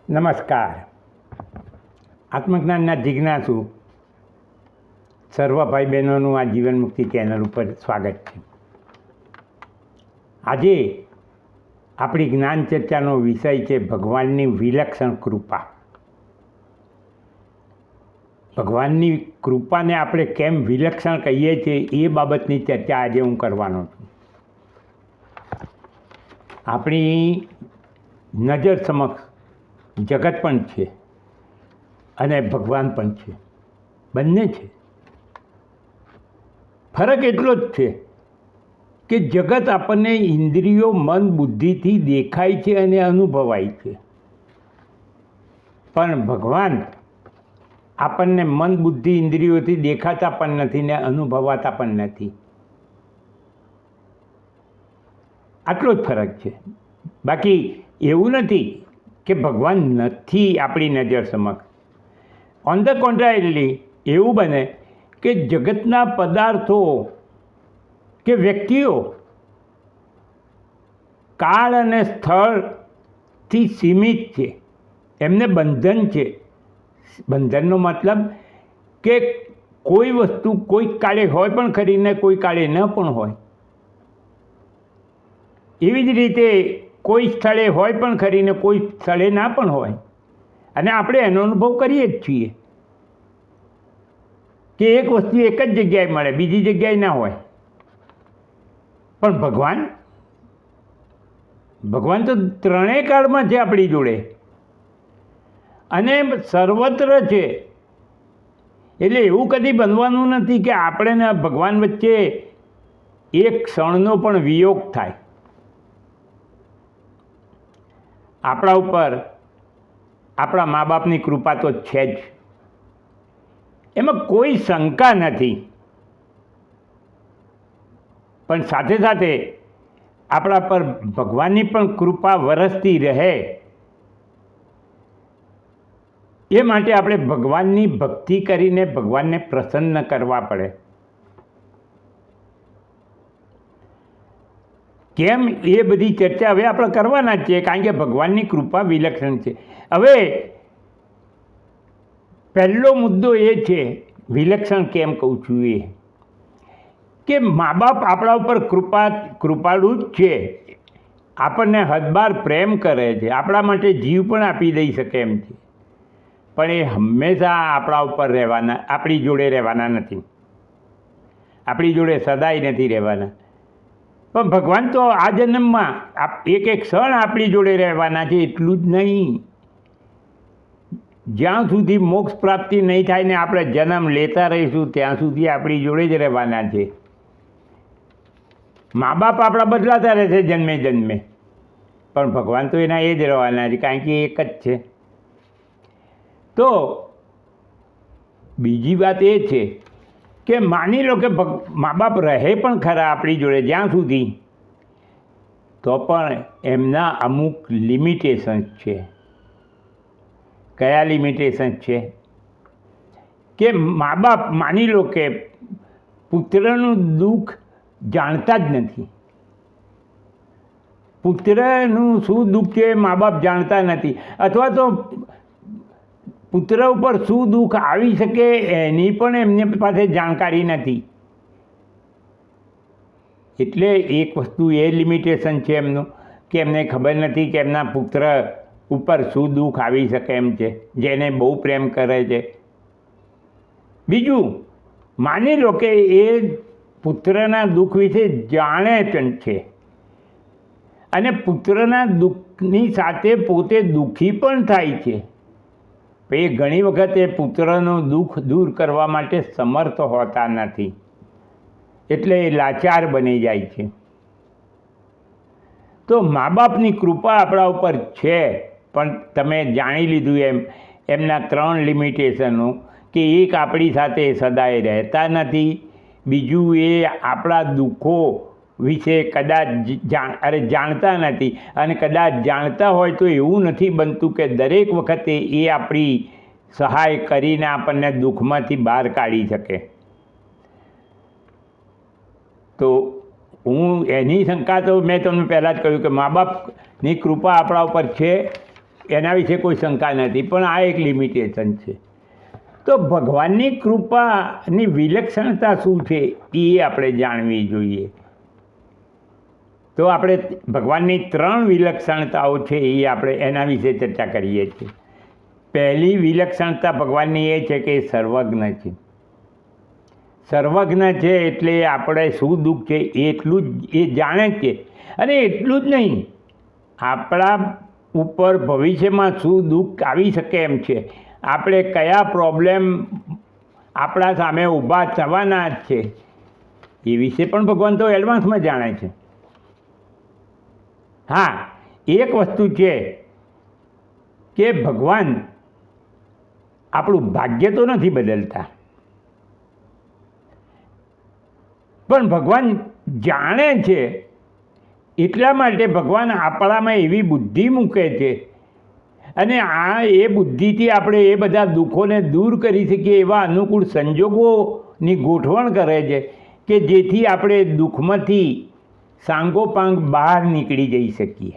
નમસ્કાર. આત્મજ્ઞાનના જિજ્ઞાસુ સર્વ ભાઈ બહેનોનું આ જીવન મુક્તિ ચેનલ ઉપર સ્વાગત છે. આજે આપણી જ્ઞાન ચર્ચાનો વિષય છે ભગવાનની વિલક્ષણ કૃપા. ભગવાનની કૃપાને આપણે કેમ વિલક્ષણ કહીએ છીએ એ બાબતની ચર્ચા આજે હું કરવાનો છું. આપણી નજર સમક્ષ જગત પણ છે અને ભગવાન પણ છે, બંને છે. ફરક એટલો જ છે કે જગત આપણને ઇન્દ્રિયો, મન, બુદ્ધિથી દેખાય છે અને અનુભવાય છે, પણ ભગવાન આપણને મન, બુદ્ધિ, ઇન્દ્રિયોથી દેખાતા પણ નથી ને અનુભવાતા પણ નથી. આટલો જ ફરક છે. બાકી એવું નથી કે ભગવાન નથી આપણી નજર સમક્ષ. ઓન ધ કોન્ટ્રારી, એવું બને કે જગતના પદાર્થો કે વ્યક્તિઓ કાળ અને સ્થળથી સીમિત છે, એમને બંધન છે. બંધનનો મતલબ કે કોઈ વસ્તુ કોઈક કાળે હોય પણ ખરી ને કોઈ કાળે ન પણ હોય. એવી જ રીતે કોઈ સ્થળે હોય પણ ખરી ને કોઈ સ્થળે ના પણ હોય, અને આપણે એનો અનુભવ કરીએ જ છીએ કે એક વસ્તુ એક જ જગ્યાએ મળે, બીજી જગ્યાએ ના હોય. પણ ભગવાન તો ત્રણેય કાળમાં છે આપણી જોડે અને સર્વત્ર છે. એટલે એવું કદી બનવાનું નથી કે આપણે ને ભગવાન વચ્ચે એક ક્ષણનો પણ વિયોગ થાય. આપણા ઉપર આપણા મા બાપની કૃપા તો છે જ, એમાં કોઈ શંકા નથી. પણ સાથે સાથે આપણા પર ભગવાનની પણ કૃપા વરસતી રહે એ માટે આપણે ભગવાનની ભક્તિ કરીને ભગવાનને પ્રસન્ન કરવા પડે. કેમ એ બધી ચર્ચા હવે આપણે કરવાના જ છીએ, કારણ કે ભગવાનની કૃપા વિલક્ષણ છે. હવે પહેલો મુદ્દો એ છે, વિલક્ષણ કેમ કહું છું એ, કે મા બાપ આપણા ઉપર કૃપાળુ જ છે. આપણને હદબાર પ્રેમ કરે છે, આપણા માટે જીવ પણ આપી દઈ શકે એમ છે, પણ એ હંમેશા આપણા ઉપર રહેવાના, આપણી જોડે રહેવાના નથી, આપણી જોડે સદાય નથી રહેવાના. પણ ભગવાન તો આ જન્મમાં એક એક ક્ષણ આપણી જોડે રહેવાના છે. એટલું જ નહીં, જ્યાં સુધી મોક્ષ પ્રાપ્તિ નહીં થાય ને આપણે જન્મ લેતા રહીશું ત્યાં સુધી આપણી જોડે જ રહેવાના છે. મા બાપ આપણા બદલાતા રહે છે જન્મે જન્મે, પણ ભગવાન તો એના એ જ રહેવાના છે, કારણ કે એક જ છે. તો બીજી વાત એ છે કે માની લો કે મા બાપ રહે પણ ખરા આપણી જોડે જ્યાં સુધી, તો પણ એમના અમુક લિમિટેશન્સ છે. કયા લિમિટેશન્સ છે? કે મા બાપ માની લો કે પુત્રનું દુઃખ જાણતા જ નથી. પુત્રનું શું દુઃખ છે મા બાપ જાણતા નથી, અથવા તો પુત્ર ઉપર શું દુઃખ આવી શકે એની પણ એમની પાસે જાણકારી નથી. એટલે એક વસ્તુ એ લિમિટેશન છે એમનું, કે એમને ખબર નથી કે એમના પુત્ર ઉપર શું દુઃખ આવી શકે એમ છે, જેને બહુ પ્રેમ કરે છે. બીજું, માની લો કે એ પુત્રના દુઃખ વિશે જાણે છે અને પુત્રના દુઃખની સાથે પોતે દુઃખી પણ થાય છે. એ ઘણી વખત એ પુત્રનું દુઃખ દૂર કરવા માટે સમર્થ હોતા નથી, એટલે એ લાચાર બની જાય છે. તો મા બાપની કૃપા આપણા ઉપર છે, પણ તમે જાણી લીધું એમના ત્રણ લિમિટેશનો, કે એક આપણી સાથે સદાય રહેતા નથી, બીજું એ આપણા દુઃખો વિશે કદાચ જાણતા નથી, અને કદાચ જાણતા હોય તો એવું નથી બનતું કે દરેક વખતે એ આપણી સહાય કરીને આપણને દુઃખમાંથી બહાર કાઢી શકે. તો હું એની શંકા તો મેં તમને પહેલાં જ કહ્યું કે મા બાપની કૃપા આપણા ઉપર છે, એના વિશે કોઈ શંકા નથી, પણ આ એક લિમિટેશન છે. તો ભગવાનની કૃપાની વિલક્ષણતા શું છે એ આપણે જાણવી જોઈએ. તો આપણે ભગવાનની 3 વિલક્ષણતાઓ છે એ આપણે એના વિશે ચર્ચા કરીએ છીએ. પહેલી વિલક્ષણતા ભગવાનની એ છે કે એ સર્વજ્ઞ છે. સર્વજ્ઞ છે એટલે આપણે શું દુઃખ છે એટલું જ એ જાણે જ છે. અને એટલું જ નહીં, આપણા ઉપર ભવિષ્યમાં શું દુઃખ આવી શકે એમ છે, આપણે કયા પ્રોબ્લેમ આપણા સામે ઊભા થવાના જ છે એ વિશે પણ ભગવાન તો એડવાન્સમાં જાણે છે. હા, એક વસ્તુ છે કે ભગવાન આપણું ભાગ્ય તો નથી બદલતા, પણ ભગવાન જાણે છે. એટલા માટે ભગવાન આપણામાં એવી બુદ્ધિ મૂકે છે અને એ બુદ્ધિથી આપણે એ બધા દુઃખોને દૂર કરી શકીએ એવા અનુકૂળ સંજોગોની ગોઠવણ કરે છે કે જેથી આપણે દુઃખમાંથી સાંગોપાંગ બહાર નીકળી જઈ શકીએ,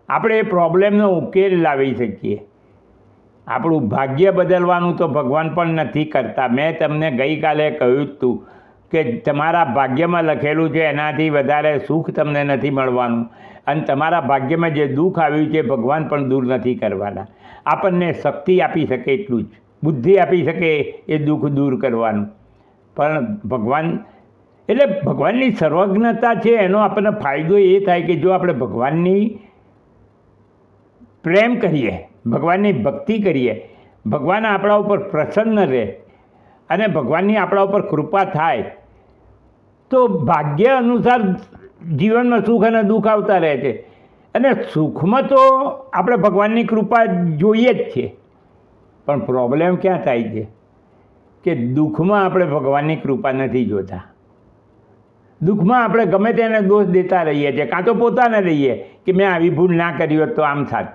આપણે એ પ્રોબ્લેમનો ઉકેલ લાવી શકીએ. આપણું ભાગ્ય બદલવાનું તો ભગવાન પણ નથી કરતા. મેં તમને ગઈકાલે કહ્યું જ હતું કે તમારા ભાગ્યમાં લખેલું છે એનાથી વધારે સુખ તમને નથી મળવાનું, અને તમારા ભાગ્યમાં જે દુઃખ આવ્યું છે ભગવાન પણ દૂર નથી કરવાના. આપણને શક્તિ આપી શકે એટલું જ, બુદ્ધિ આપી શકે એ દુઃખ દૂર કરવાનું. પણ ભગવાન એટલે ભગવાનની સર્વજ્ઞતા છે એનો આપણને ફાયદો એ થાય કે જો આપણે ભગવાનની પ્રેમ કરીએ, ભગવાનની ભક્તિ કરીએ, ભગવાન આપણા ઉપર પ્રસન્ન રહે અને ભગવાનની આપણા ઉપર કૃપા થાય તો ભાગ્ય અનુસાર જીવનમાં સુખ અને દુઃખ આવતા રહે છે. અને સુખમાં તો આપણે ભગવાનની કૃપા જોઈએ જ છે, પણ પ્રોબ્લેમ ક્યાં થાય છે કે દુઃખમાં આપણે ભગવાનની કૃપા નથી જોતા. દુઃખમાં આપણે ગમે તેને દોષ દેતા રહીએ છીએ, કાં તો પોતાને લઈએ કે મેં આવી ભૂલ ના કરી હોત તો આમ થાત,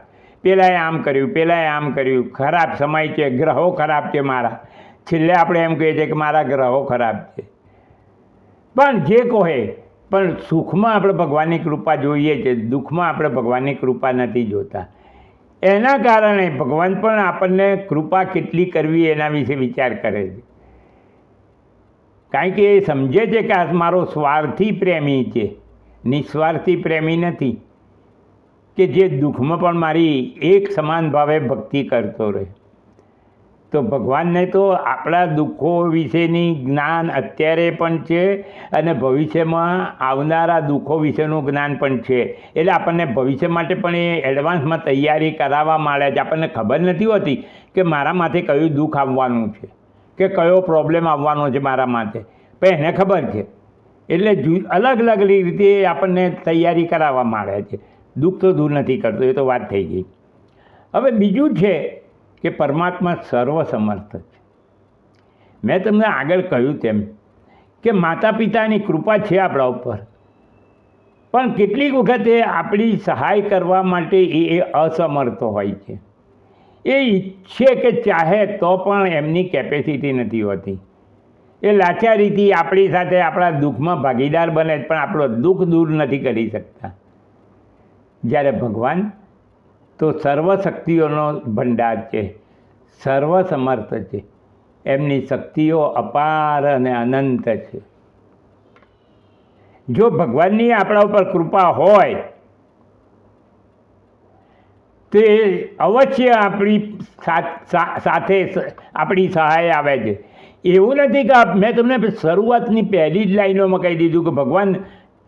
પેલાએ આમ કર્યું, પેલાએ આમ કર્યું, ખરાબ સમય છે, ગ્રહો ખરાબ છે મારા. છેલ્લે આપણે એમ કહીએ છીએ કે મારા ગ્રહો ખરાબ છે. પણ જે કહે, પણ સુખમાં આપણે ભગવાનની કૃપા જોઈએ છે, દુઃખમાં આપણે ભગવાનની કૃપા નથી જોતા. એના કારણે ભગવાન પણ આપણને કૃપા કેટલી કરવી એના વિશે વિચાર કરે છે. કારણ કે એ સમજે છે કે આ મારો સ્વાર્થી પ્રેમી છે, નિસ્વાર્થી પ્રેમી નથી કે જે દુઃખમાં પણ મારી એક સમાન ભાવે ભક્તિ કરતો રહે. તો ભગવાનને તો આપણા દુઃખો વિશેની જ્ઞાન અત્યારે પણ છે અને ભવિષ્યમાં આવનારા દુઃખો વિશેનું જ્ઞાન પણ છે. એટલે આપણને ભવિષ્ય માટે પણ એ એડવાન્સમાં તૈયારી કરાવવા માંડે છે. આપણને ખબર નથી હોતી કે મારા માથે કયું દુઃખ આવવાનું છે કે કયો પ્રોબ્લેમ આવવાનો છે મારા માથે, પણ એને ખબર છે. એટલે અલગ અલગ રીતે આપણને તૈયારી કરાવવા માંડે છે. દુઃખ તો દૂર નથી કરતો, એ તો વાત થઈ ગઈ. હવે બીજું છે કે પરમાત્મા સર્વસમર્થ છે. મેં તમને આગળ કહ્યું તેમ કે માતા પિતાની કૃપા છે આપણા ઉપર, પણ કેટલીક વખતે આપણી સહાય કરવા માટે એ અસમર્થ હોય છે. એ ઈચ્છે કે ચાહે તો પણ એમની કેપેસિટી નથી હોતી. એ લાચારીથી આપણી સાથે આપણા દુઃખમાં ભાગીદાર બને પણ આપણો દુઃખ દૂર નથી કરી શકતા. જ્યારે ભગવાન તો સર્વશક્તિઓનો ભંડાર છે, સર્વસમર્થ છે, એમની શક્તિઓ અપાર અને અનંત છે. જો ભગવાનની આપણા ઉપર કૃપા હોય તો એ અવશ્ય આપણી સાથે આપણી સહાય આવે છે. એવું નથી કે મેં તમને શરૂઆતની પહેલી જ લાઈનોમાં કહી દીધું કે ભગવાન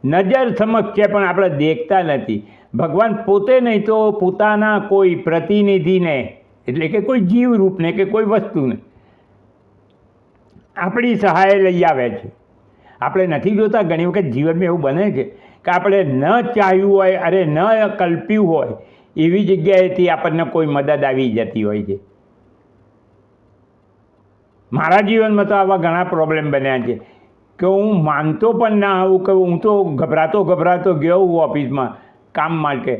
નજર સમક્ષ છે પણ આપણે દેખતા નથી. ભગવાન પોતે નહીં તો પોતાના કોઈ પ્રતિનિધિને, એટલે કે કોઈ જીવરૂપને કે કોઈ વસ્તુને આપણી સહાય લઈ આવે છે. આપણે નથી જોતા ઘણી વખત જીવનમાં એવું બને છે કે આપણે ન ચાહ્યું હોય, અરે ન કલ્પ્યું હોય એવી જગ્યાએથી આપણને કોઈ મદદ આવી જતી હોય છે. મારા જીવનમાં તો આવા ઘણા પ્રોબ્લેમ બન્યા છે કે હું માનતો પણ ના આવું કે હું તો ગભરાતો ગયો હું ઓફિસમાં કામ માટે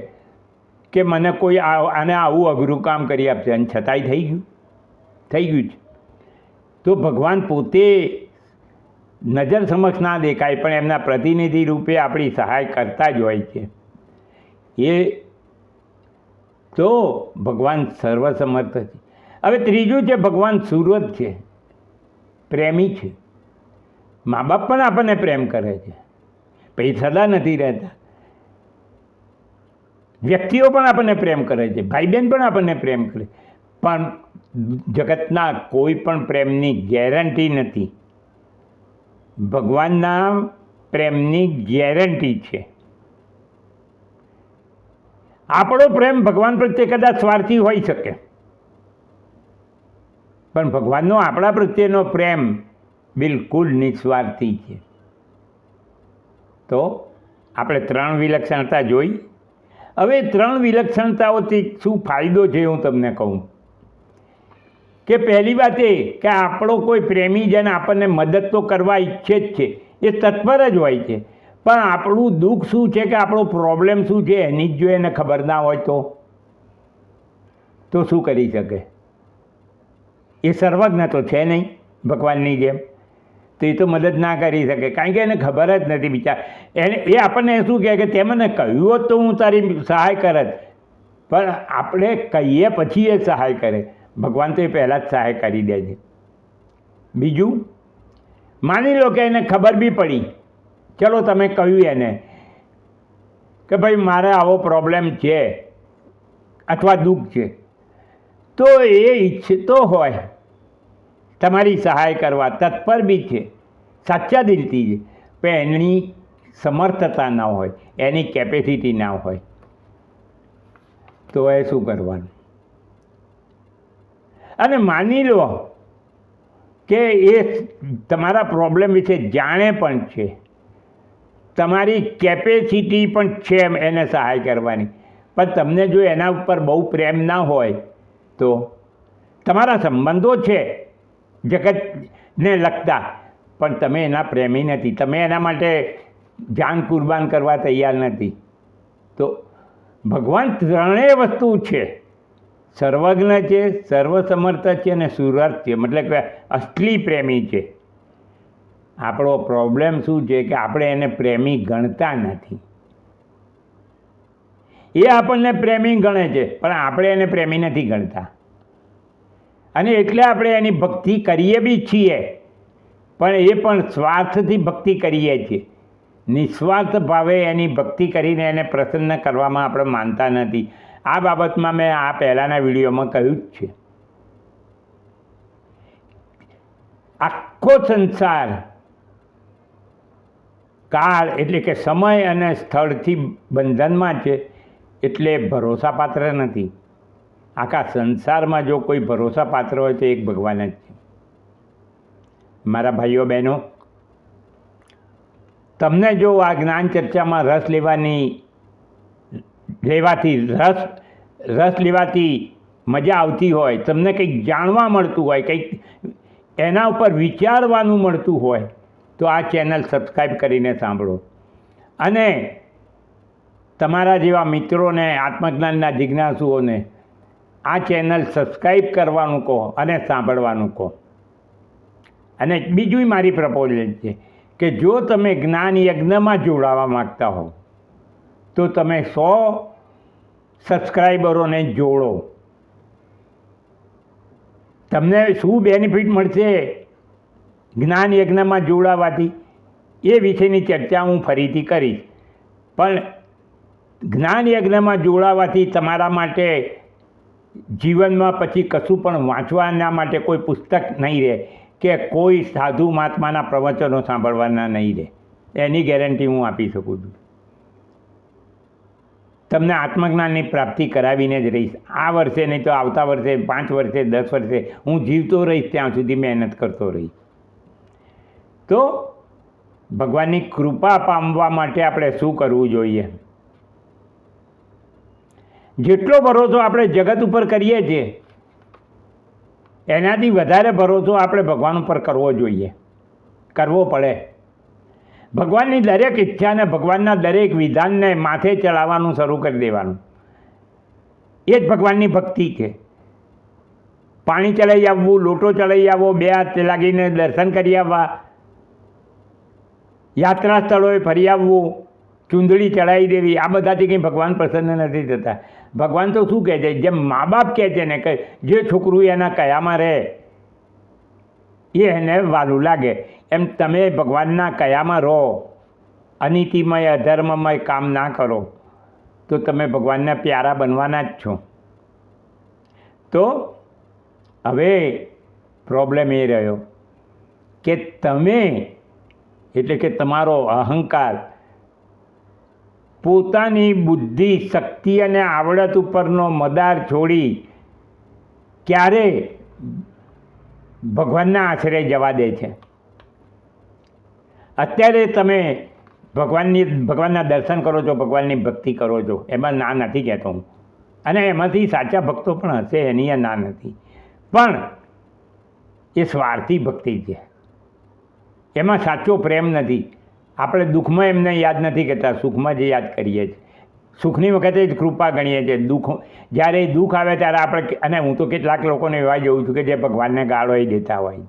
કે મને કોઈ આને આવું અઘરું કામ કરી આપશે, અને છતાંય થઈ ગયું છે. તો ભગવાન પોતે નજર સમક્ષ ના દેખાય પણ એમના પ્રતિનિધિ રૂપે આપણી સહાય કરતા જ હોય છે. એ તો ભગવાન સર્વસમર્થ છે. હવે ત્રીજું છે ભગવાન સુરત છે, પ્રેમી છે. મા બાપ પણ આપણને પ્રેમ કરે છે, પછી સદા નથી રહેતા. વ્યક્તિઓ પણ આપણને પ્રેમ કરે છે, ભાઈ બહેન પણ આપણને પ્રેમ કરે, પણ જગતના કોઈ પણ પ્રેમની ગેરંટી નથી. ભગવાનના પ્રેમની ગેરંટી છે. આપણો પ્રેમ ભગવાન પ્રત્યે કદાચ સ્વાર્થી હોઈ શકે, પણ ભગવાનનો આપણા પ્રત્યેનો પ્રેમ બિલકુલ નિસ્વાર્થી છે. તો આપણે 3 વિલક્ષણતા જોઈ. હવે 3 વિલક્ષણતાઓથી શું ફાયદો છે હું તમને કહું. કે પહેલી વાત એ કે આપણો કોઈ પ્રેમીજન આપણને મદદ તો કરવા ઈચ્છે જ છે, એ તત્પર જ હોય છે, પણ આપણું દુઃખ શું છે કે આપણો પ્રોબ્લેમ શું છે એની જ જો એને ખબર ના હોય તો શું કરી શકે? એ સર્વજ્ઞ તો છે નહીં ભગવાનની જેમ, તો એ તો મદદ ના કરી શકે, કારણ કે એને ખબર જ નથી બિચાર. એ આપણને શું કહે કે તે મને કહ્યું હોત તો હું તારી સહાય કરત, પણ આપણે કહીએ પછી એ સહાય કરે. ભગવાન તો એ પહેલાં જ સહાય કરી દે છે. બીજું, માની લો કે એને ખબર બી પડી, ચલો તમે કહ્યું એને કે ભાઈ મારે આવો પ્રોબ્લેમ છે અથવા દુઃખ છે, તો એ ઈચ્છતો હોય તમારી સહાય કરવા, તત્પર બી છે, સાચા દિલથી છે, પણ એની સમર્થતા ના હોય, એની કેપેસિટી ના હોય, તો એ શું કરવાનું? અને માની લો કે એ તમારા પ્રોબ્લેમ વિશે જાણે પણ છે, તમારી કેપેસિટી પણ છે એને સહાય કરવાની, પણ તમને જો એના ઉપર બહુ પ્રેમ ના હોય તો તમારા સંબંધો છે જગતને લગતા, પણ તમે એના પ્રેમી નથી, તમે એના માટે જાન કુરબાન કરવા તૈયાર નથી. તો ભગવાન ત્રણેય વસ્તુ છે, સર્વજ્ઞ છે, સર્વસમર્થ છે અને સુરત છે, મતલબ કે અસલી પ્રેમી છે. આપણો પ્રોબ્લેમ શું છે કે આપણે એને પ્રેમી ગણતા નથી. એ આપણને પ્રેમી ગણે છે, પણ આપણે એને પ્રેમી નથી ગણતા, અને એટલે આપણે એની ભક્તિ કરીએ બી છીએ, પણ એ પણ સ્વાર્થથી ભક્તિ કરીએ છીએ. નિસ્વાર્થ ભાવે એની ભક્તિ કરીને એને પ્રસન્ન કરવામાં આપણે માનતા નથી. આ બાબતમાં મેં આ પહેલાંના વિડીયોમાં કહ્યું જ છે. આખો સંસાર કાળ એટલે કે સમય અને સ્થળથી બંધનમાં છે, એટલે ભરોસાપાત્ર નથી. આખા સંસારમાં જો કોઈ ભરોસાપાત્ર હોય તો એક ભગવાન જ છે. મારા ભાઈઓ બહેનો, તમને જો આ જ્ઞાન ચર્ચામાં રસ લેવાથી મજા આવતી હોય, તમને કંઈક જાણવા મળતું હોય, કંઈક એના ઉપર વિચારવાનું મળતું હોય, તો આ ચેનલ સબસ્ક્રાઈબ કરીને સાંભળો. અને તમારા જેવા મિત્રોને, આત્મજ્ઞાનના જિજ્ઞાસુઓને આ ચેનલ સબસ્ક્રાઈબ કરવાનું કહો અને સાંભળવાનું કહો. અને બીજું મારી પ્રપોઝલ છે કે જો તમે જ્ઞાન યજ્ઞમાં જોડાવા માગતા હો તો તમે 100 સબસ્ક્રાઈબરોને જોડો. તમને શું બેનિફિટ મળશે જ્ઞાન યજ્ઞમાં જોડાવાથી એ વિશેની ચર્ચા હું ફરીથી કરીશ. પણ જ્ઞાન યજ્ઞમાં જોડાવાથી તમારા માટે જીવનમાં પછી કશું પણ વાંચવાના માટે કોઈ પુસ્તક નહીં રહે કે કોઈ સાધુ મહાત્માના પ્રવચનો સાંભળવાના નહીં રહે, એની ગેરંટી હું આપી શકું છું. તમને આત્મજ્ઞાનની પ્રાપ્તિ કરાવીને જ રહીશ. આ વર્ષે નહીં તો આવતા વર્ષે, 5 વર્ષે, 10 વર્ષે હું જીવતો રહીશ, ત્યાં સુધી મહેનત કરતો રહીશ. તો ભગવાનની કૃપા પામવા માટે આપણે શું કરવું જોઈએ? જેટલો ભરોસો આપણે જગત ઉપર કરીએ છીએ એનાથી વધારે ભરોસો આપણે ભગવાન ઉપર કરવો જોઈએ, કરવો પડે. ભગવાનની દરેક ઈચ્છાને, ભગવાનના દરેક વિધાનને માથે ચડાવવાનું શરૂ કરી દેવાનું. એ જ ભગવાનની ભક્તિ છે. પાણી ચડાવી આવવું, લોટો ચડાવી આવવો, 2 હાથ લાગીને દર્શન કરી આવવા, યાત્રા સ્થળોએ ફરી આવવું, ચૂંદડી ચડાવી દેવી, આ બધાથી કંઈ ભગવાન પ્રસન્ન નથી થતા. ભગવાન તો શું કહે છે, જેમ મા બાપ કહે છે ને કે જે છોકરું એના કયામાં રહે એ એને વાલું લાગે, એમ તમે ભગવાનના કયામાં રહો, અનીતિમય અધર્મમય કામ ના કરો તો તમે ભગવાનના પ્યારા બનવાના જ છો. તો હવે પ્રોબ્લેમ એ રહ્યો કે તમે એટલે કે તમારો અહંકાર પોતાની બુદ્ધિ, શક્તિ અને આવડત ઉપરનો મદાર છોડી ક્યારે ભગવાનના આશરે જવા દે છે. અત્યારે તમે ભગવાનના દર્શન કરો છો, ભગવાનની ભક્તિ કરો છો, એમાં ના નથી કહેતો હું, અને એમાંથી સાચા ભક્તો પણ હશે, એની આ ના નથી, પણ એ સ્વાર્થી ભક્તિ છે, એમાં સાચો પ્રેમ નથી. આપણે દુઃખમાં એમને યાદ નથી કરતા, સુખમાં જ યાદ કરીએ છીએ. સુખની વખતે જ કૃપા ગણીએ છીએ, જ્યારે દુઃખ આવે ત્યારે આપણે, અને હું તો કેટલાક લોકોને એવા જોઉં છું કે જે ભગવાનને ગાળોય દેતા હોય.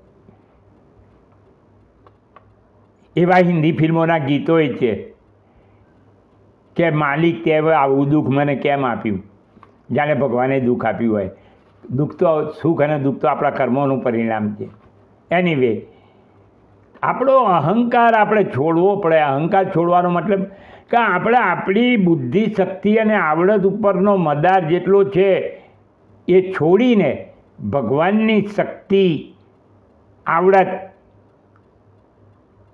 એવા હિન્દી ફિલ્મોના ગીતોય છે કે માલિક તે આવું દુઃખ મને કેમ આપ્યું, જાણે ભગવાને દુઃખ આપ્યું હોય. દુઃખ તો, સુખ અને દુઃખ તો આપણા કર્મોનું પરિણામ છે. એનીવે, આપણો અહંકાર આપણે છોડવો પડે. અહંકાર છોડવાનો મતલબ કે આપણે આપણી બુદ્ધિ, શક્તિ અને આવડત ઉપરનો મદાર જેટલો છે એ છોડીને ભગવાનની શક્તિ, આવડત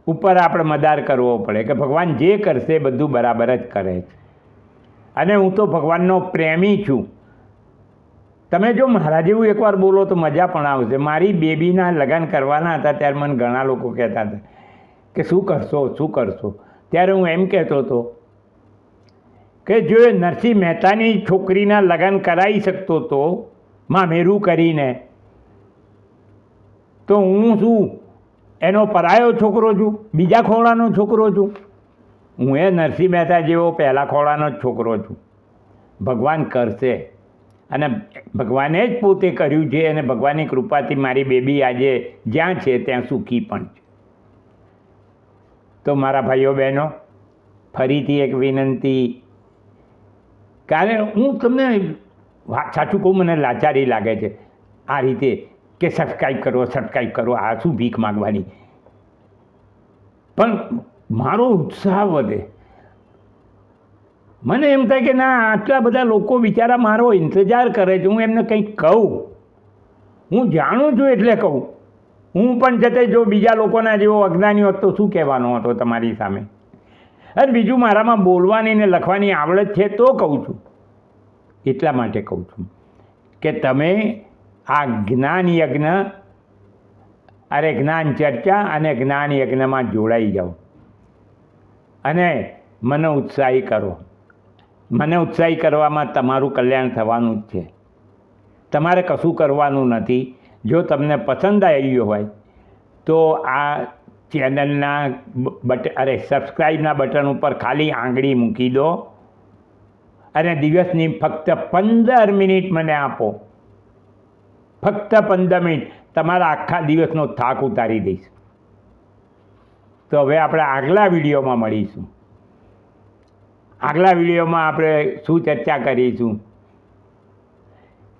ઉપર આપણે મદાર કરવો પડે કે ભગવાન જે કરશે બધું બરાબર જ કરે છે. અને હું તો ભગવાનનો પ્રેમી છું. તમે જો મારા જેવું એકવાર બોલો તો મજા પણ આવશે. મારી બેબીના લગ્ન કરવાના હતા ત્યારે મને ઘણા લોકો કહેતા હતા કે શું કરશો. ત્યારે હું એમ કહેતો હતો કે જો એ નરસિંહ મહેતાની છોકરીના લગ્ન કરાવી શકતો હતો મામેરું કરીને, તો હું શું એનો પરાયો છોકરો છું, બીજા ખોળાનો છોકરો છું? હું એ નરસિંહ મહેતા જેવો પહેલા ખોળાનો જ છોકરો છું. ભગવાન કરશે, અને ભગવાને જ પોતે કર્યું છે, અને ભગવાનની કૃપાથી મારી બેબી આજે જ્યાં છે ત્યાં સુખી પણ છે. તો મારા ભાઈઓ બહેનો, ફરીથી એક વિનંતી, કારણ હું તમને સાચું કહું, મને લાચારી લાગે છે આ રીતે કે સબસ્ક્રાઈબ કરો, આ શું ભીખ માગવાની. પણ મારો ઉત્સાહ વધે. મને એમ થાય કે ના, આટલા બધા લોકો બિચારા મારો ઇંતજાર કરે છે, હું એમને કંઈક કહું. હું જાણું છું એટલે કહું. હું પણ જતે જો બીજા લોકોના જેવો અજ્ઞાની હોત તો શું કહેવાનો હતો તમારી સામે. અને બીજું, મારામાં બોલવાની ને લખવાની આવડત છે તો કહું છું. એટલા માટે કહું છું કે તમે આ જ્ઞાન યજ્ઞ, જ્ઞાન ચર્ચા અને જ્ઞાન યજ્ઞમાં જોડાઈ જાઓ અને મને ઉત્સાહી કરો. મને ઉત્સાહી કરવામાં તમારું કલ્યાણ થવાનું જ છે. તમારે કશું કરવાનું નથી. જો તમને પસંદ આવ્યું હોય તો આ ચેનલના સબસ્ક્રાઈબના બટન ઉપર ખાલી આંગળી મૂકી દો અને દિવસની ફક્ત 15 મિનિટ મને આપો. ફક્ત 15 મિનિટ, તમારા આખા દિવસનો થાક ઉતારી દઈશ. તો હવે આપણે આગલા વિડીયોમાં મળીશું. આગલા વિડીયોમાં આપણે શું ચર્ચા કરીશું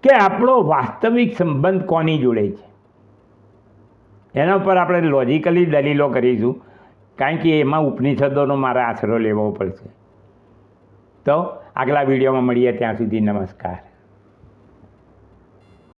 કે આપણો વાસ્તવિક સંબંધ કોની જોડે છે, એના ઉપર આપણે લોજિકલી દલીલો કરીશું, કારણ કે એમાં ઉપનિષદોનો મારે આશરો લેવો પડશે. તો આગલા વિડીયોમાં મળીએ, ત્યાં સુધી નમસ્કાર.